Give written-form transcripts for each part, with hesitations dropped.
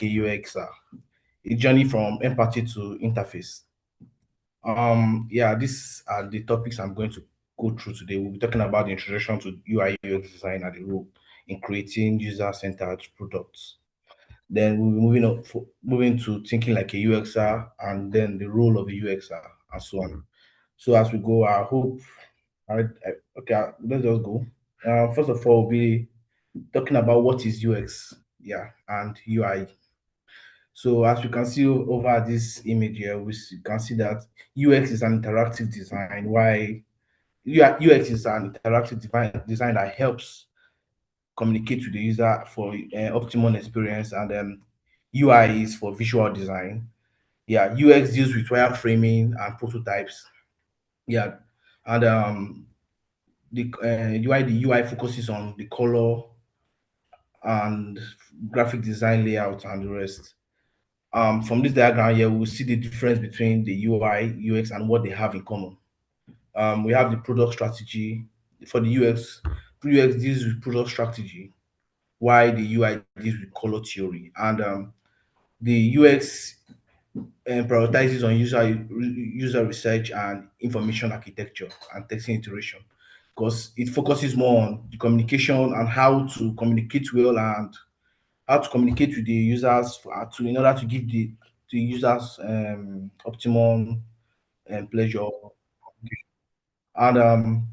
like a UXer, a journey from empathy to interface. Yeah, these are the topics I'm going to go through today. We'll be talking about the introduction to UI UX design and the role in creating user-centered products. Then we'll be moving to thinking like a UXer and then the role of a UXer and so on. So as we go, I hope. Okay, let's just go. First of all, we'll be talking about what is UX, yeah, and UI. So as we can see over this image here, can see that UX is an interactive design. Why UX is an interactive design that helps communicate with the user for optimum experience, and then UI is for visual design. Yeah, UX deals with wireframing and prototypes. Yeah, and the UI focuses on the color and graphic design layout and the rest. From this diagram here, we'll see the difference between the UI, UX, and what they have in common. We have the product strategy for the UX. UX deals with product strategy, while the UI deals with color theory, and the UX prioritizes on user research and information architecture and testing iteration, because it focuses more on the communication and how to communicate well and how to communicate with the users to in order to give the users optimum pleasure. And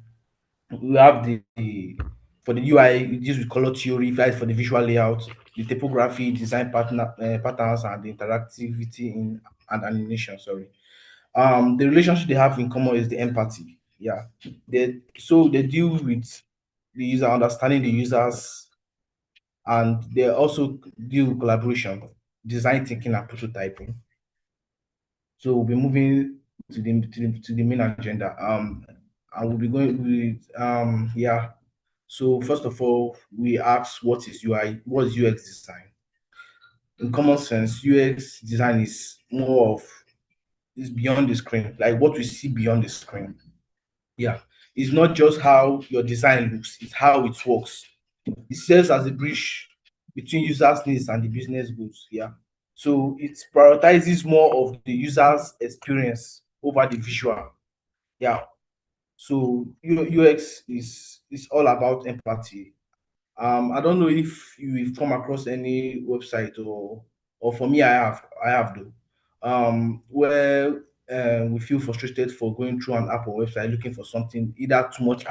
we have the for the UI, it deals with color theory, flies for the visual layout, the typography, design patterns, and the interactivity in and animation. Sorry. The relationship they have in common is the empathy. Yeah, they deal with the user, understanding the users, and they also deal with collaboration, design thinking, and prototyping. So we'll be moving to the main agenda. And we'll be going with yeah. So first of all, we ask what is UI, what is UX design? In common sense, UX design is more of is beyond the screen, like what we see beyond the screen. Yeah, it's not just how your design looks; it's how it works. It serves as a bridge between users' needs and the business goals. Yeah. So it prioritizes more of the user's experience over the visual. Yeah. So UX is all about empathy. I don't know if you've come across any website or for me, I have though, where we feel frustrated for going through an app or website looking for something, either too much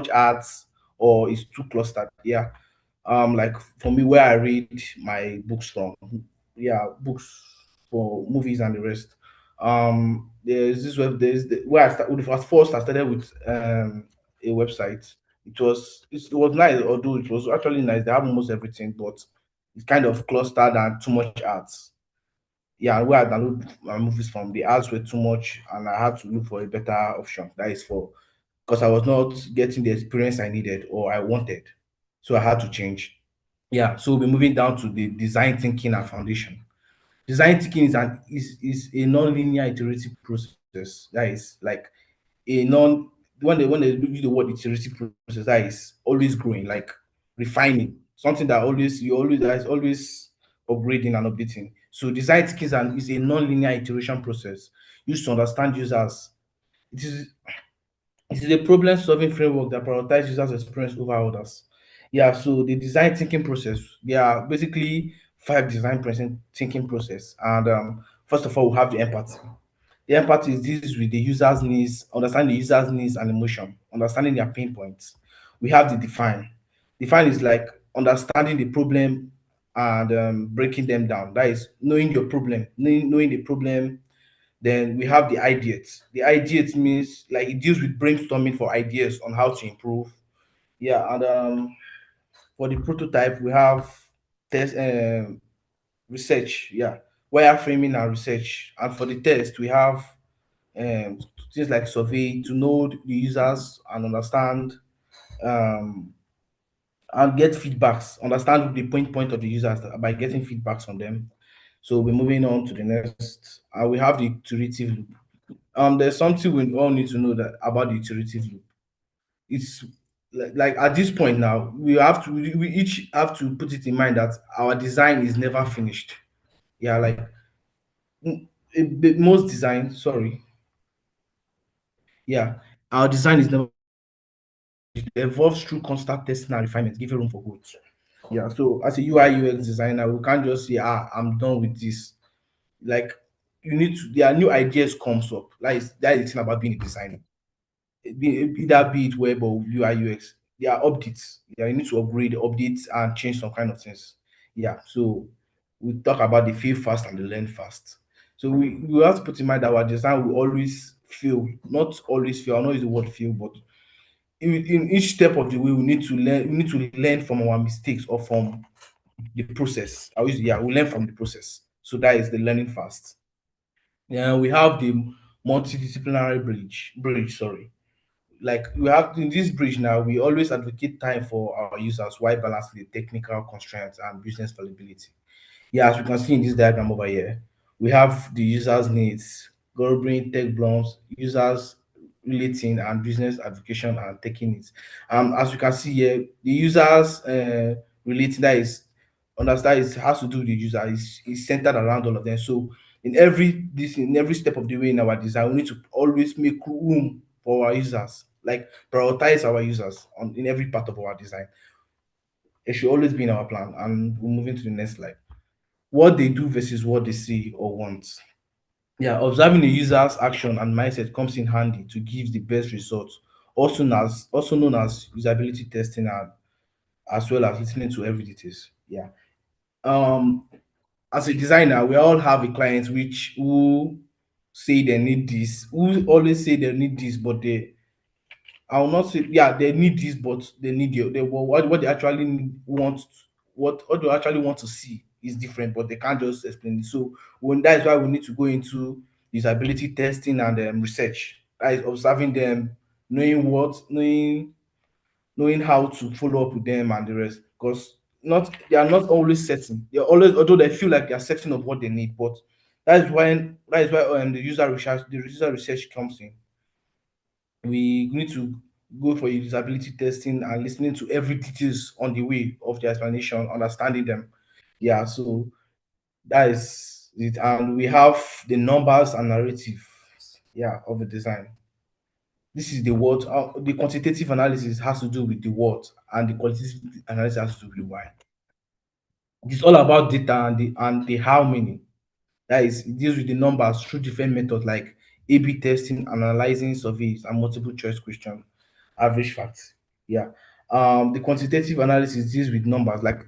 ads, or it's too clustered. Yeah, like for me, where I read my books from, yeah, books for movies and the rest. There's where I started at first. I started with a website. It was nice, although it was actually nice. They have almost everything, but it's kind of clustered and too much ads. Yeah, where I download my movies from, the ads were too much, and I had to look for a better option. That is for because I was not getting the experience I needed or I wanted, so I had to change. Yeah, so we're moving down to the design thinking and foundation. Design thinking is a non-linear iterative process. That is like a non when they use the word iterative process, that is always growing, like refining something that is always upgrading and updating. So design thinking is a non-linear iteration process used to understand users. It is it is a problem-solving framework that prioritizes users' experience over others. Yeah, so the design thinking process, there are basically five thinking process. And first of all, we have the empathy. The empathy is this with the user's needs, understanding the user's needs and emotion, understanding their pain points. We have the define. Define is like understanding the problem and breaking them down. That is knowing your problem, knowing the problem. Then we have the ideate. The ideate means like it deals with brainstorming for ideas on how to improve. Yeah, and for the prototype, we have test research. Yeah, wireframing and research. And for the test, we have um, things like survey to know the users and understand um, and get feedbacks, understand the point of the users by getting feedbacks from them. So we're moving on to the next. We have the iterative loop. There's something we all need to know that about the iterative loop. It's like at this point now, we each have to put it in mind that our design is never finished. Yeah, like most design, sorry, yeah, our design is never, it evolves through constant testing and refinement, giving room for growth. Yeah, so as a UI UX designer, we can't just say, I'm done with this. Like, you need to, there are new ideas comes up. That is the thing about being a designer. Either be it web or UI UX, there are updates. Yeah, you need to upgrade, update, and change some kind of things. Yeah, so we talk about the fail fast and the learn fast. So we have to put in mind that our design will always fail, not always fail. I know use the word fail, but in each step of the way, we need to learn. We need to learn from our mistakes or from the process. Yeah, we learn from the process. So that is the learning fast. Yeah, we have the multidisciplinary bridge, sorry. Like we have in this bridge now, we always advocate time for our users while balancing the technical constraints and business fallibility. Yeah, as we can see in this diagram over here, we have the users' needs, governing tech blocks, users relating, and business application and taking it. As you can see here, the users relating, that is understand, is has to do with the user, is centered around all of them. So in every step of the way in our design, we need to always make room for our users, like prioritize our users in every part of our design. It should always be in our plan. And we're moving to the next slide. What they do versus what they see or want. Yeah, observing the user's action and mindset comes in handy to give the best results, also known as usability testing, and as well as listening to every details. Yeah. Um, as a designer, we all have a client which who say they need this, who always say they need this, but I will not say, yeah, they need this, but they need what they actually want, what they actually want to see is different, but they can't just explain it. So when that is why we need to go into usability testing and research. That is observing them, knowing how to follow up with them and the rest. Because not they are not always setting. They're always, although they feel like they are setting up what they need, but that is why the user research comes in. We need to go for usability testing and listening to every details on the way of the explanation, understanding them. Yeah, so that is it. And we have the numbers and narrative, yeah, of the design. This is the what the quantitative analysis has to do with the what, and the qualitative analysis has to do with the why. It's all about data and the how many. That is, it deals with the numbers through different methods like A/B testing, analyzing surveys, and multiple choice question, average facts. Yeah. The quantitative analysis deals with numbers like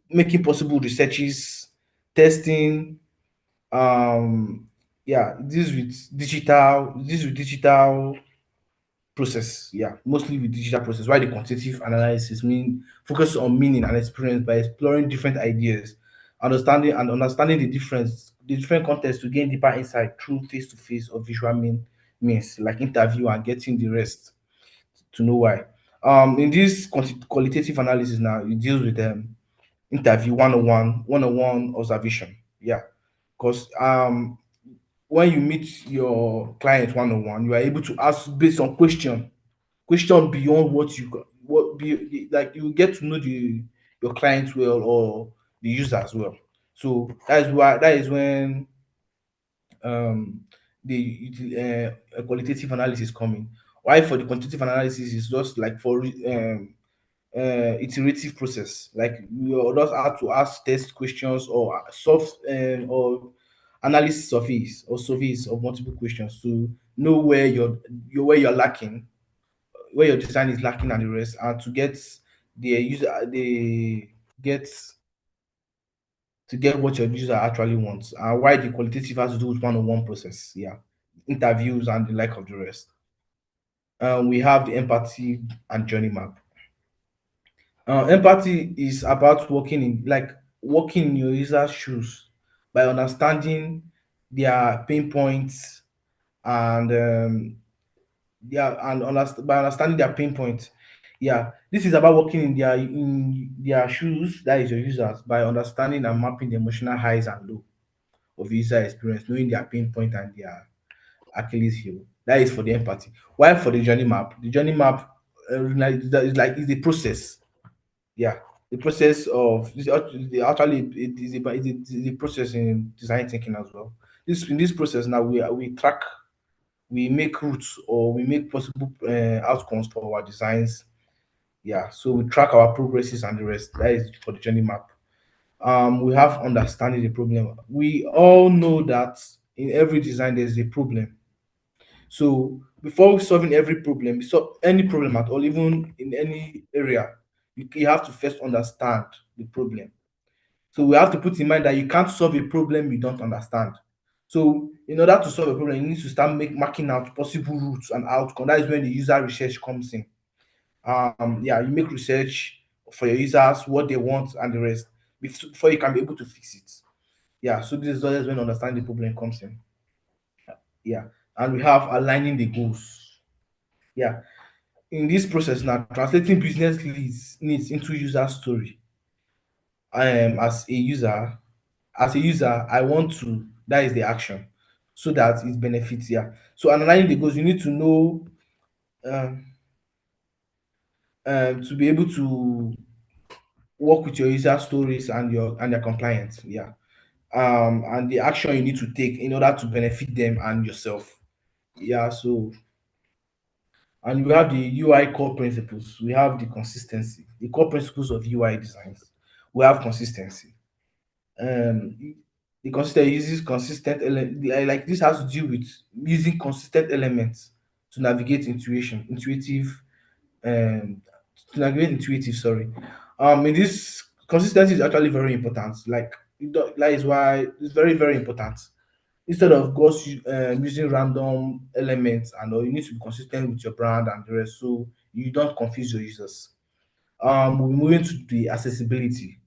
making possible researches, testing. Yeah, this with digital process. Yeah, mostly with digital process. Why the quantitative analysis mean focus on meaning and experience by exploring different ideas, understanding the different contexts to gain deeper insight through face to face or visual means like interview and getting the rest to know why. In this qualitative analysis now, it deals with interview one-on-one observation. Yeah, because when you meet your client one-on-one, you are able to ask based on question beyond what you got, what be like you get to know the your clients well or the user as well. So that is when um a qualitative analysis coming. Why for the quantitative analysis is just like for iterative process. Like you just have to ask test questions or or analysis surveys of multiple questions to know where you're lacking, where your design is lacking and the rest, and to get the user the get to get what your user actually wants, and why the qualitative has to do with one-on-one process. Yeah, interviews and the like of the rest. We have the empathy and journey map. Empathy is about walking in your user's shoes by understanding their pain points and by understanding their pain points. Yeah, this is about walking in their shoes, that is your users, by understanding and mapping the emotional highs and low of user experience, knowing their pain point and their Achilles heel. That is for the empathy. While for the journey map, it's a process. Yeah, the process of actually it is a process in design thinking as well. This in this process now we track, we make routes, or we make possible outcomes for our designs. Yeah, so we track our progresses and the rest. That is for the journey map. We have understanding the problem. We all know that in every design there's a problem. So before solving every problem, so any problem at all, even in any area, you have to first understand the problem. So we have to put in mind that you can't solve a problem you don't understand. So in order to solve a problem, you need to start marking out possible routes and outcome. That is when the user research comes in. Yeah, you make research for your users, what they want, and the rest before you can be able to fix it. Yeah, so this is always when understanding the problem comes in. Yeah, and we have aligning the goals. Yeah, in this process now, translating business needs into user story. As a user, I want to, that is the action, so that it benefits. Yeah, so analyzing the goals, you need to know, um, to be able to work with your user stories and their compliance. Yeah, and the action you need to take in order to benefit them and yourself. Yeah, so and we have the UI core principles. We have the consistency, the core principles of UI designs. We have consistency. The consistency uses consistent like this has to do with using consistent elements to navigate intuitive, um sorry. In this, consistency is actually very important. Like that is why it's very, very important. Instead of just using random elements, and or you need to be consistent with your brand and the rest, so you don't confuse your users. We're moving to the accessibility.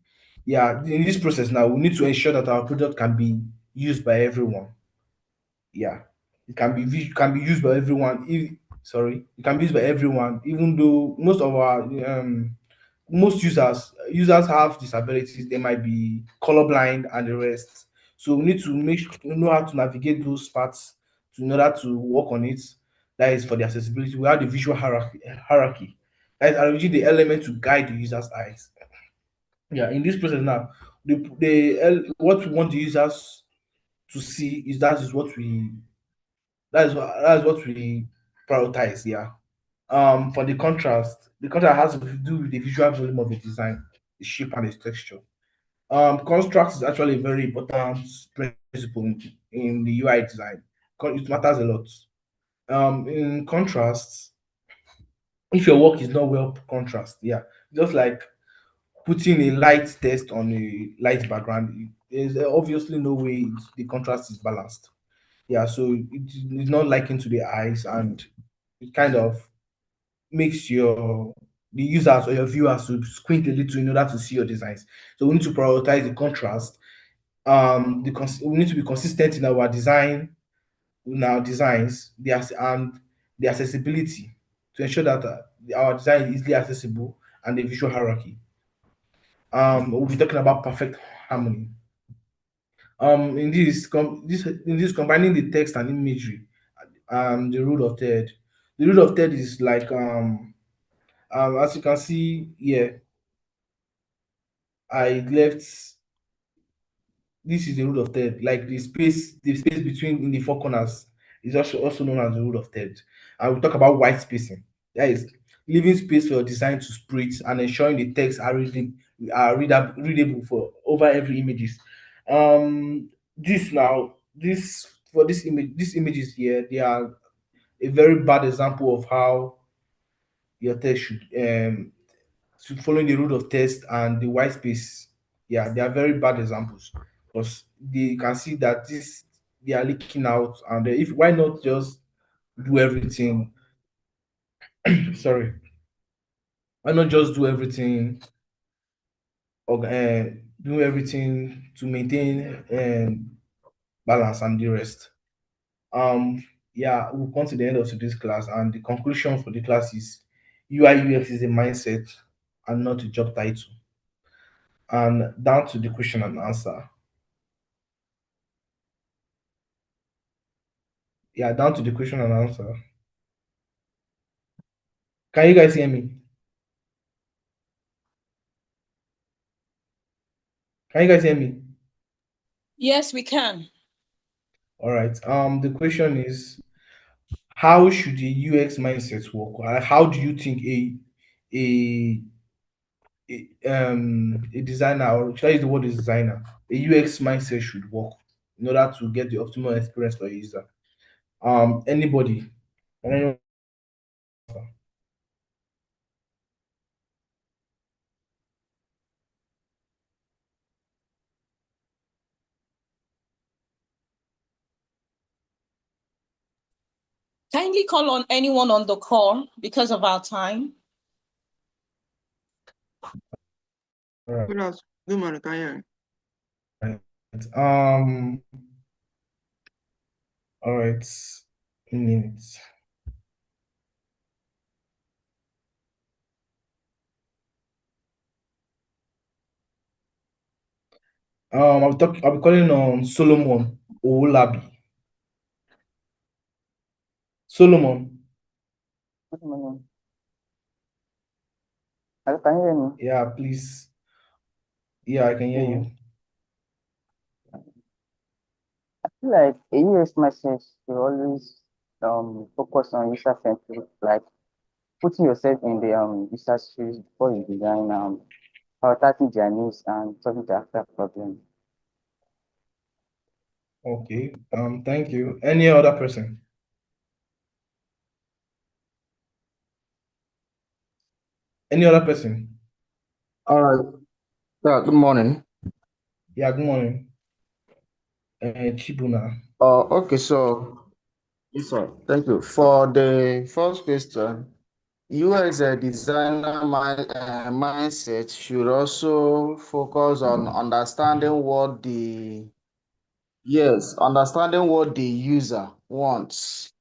Yeah, in this process now, we need to ensure that our product can be used by everyone. Yeah, it can be can be used by everyone. Sorry, it can be used by everyone, even though most users have disabilities. They might be colorblind and the rest. So we need to know how to navigate those parts in order to work on it. That is for the accessibility. We have the visual hierarchy. That is arranging the element to guide the user's eyes. Yeah, in this process now, what we want the users to see is that is what we prioritize. Yeah. For the contrast has to do with the visual volume of the design, the shape and the texture. Construct is actually a very important principle in the UI design. It matters a lot. In contrast, if your work is not well contrast, yeah, just like putting a light text on a light background, there's obviously no way the contrast is balanced. Yeah, so it's not liking to the eyes, and it kind of makes the users or your viewers to squint a little in order to see your designs. So we need to prioritize the contrast. We need to be consistent in our designs, and the accessibility, to ensure that our design is easily accessible, and the visual hierarchy. We'll be talking about perfect harmony. In this combining the text and imagery, the rule of third. The rule of third is like, as you can see here, I left this is the rule of third. Like the space between in the four corners is also known as the rule of third. And we talk about white spacing. That is leaving space for your design to spread and ensuring the text readable for over every images. This for this image, these images here, they are a very bad example of how your text should follow the rule of test and the white space. Yeah, they are very bad examples, because they can see that this they are leaking out. And if why not just do everything? Sorry, why not just do everything, or do everything to maintain balance and the rest? Yeah, we've come to the end of today's class, and the conclusion for the class is UI UX is a mindset and not a job title. And down to the question and answer. Yeah, down to the question and answer. Can you guys hear me? Can you guys hear me? Yes, we can. All right. The question is, how should the UX mindset work? How do you think a a designer, or should I use the word designer, a UX mindset should work in order to get the optimal experience for a user? Anybody? Anyone? Kindly call on anyone on the call because of our time. All right. Good morning, can you hear me? Um. All right. Minutes. I'll be calling on Solomon Owolabi. Solomon. Good morning. Hello, can you hear me? Yeah, please. Yeah, I can hear you. I feel like a UX message should always focus on user centric, like putting yourself in the user's shoes before you design, prioritizing their needs and solving their actual problem. Okay. Thank you. Any other person? Any other person? All right. Yeah, good morning. Yeah, good morning. Chibuna. Okay, so yes, sir. Thank you. For the first question, you as a designer mindset should also focus on understanding what the user wants.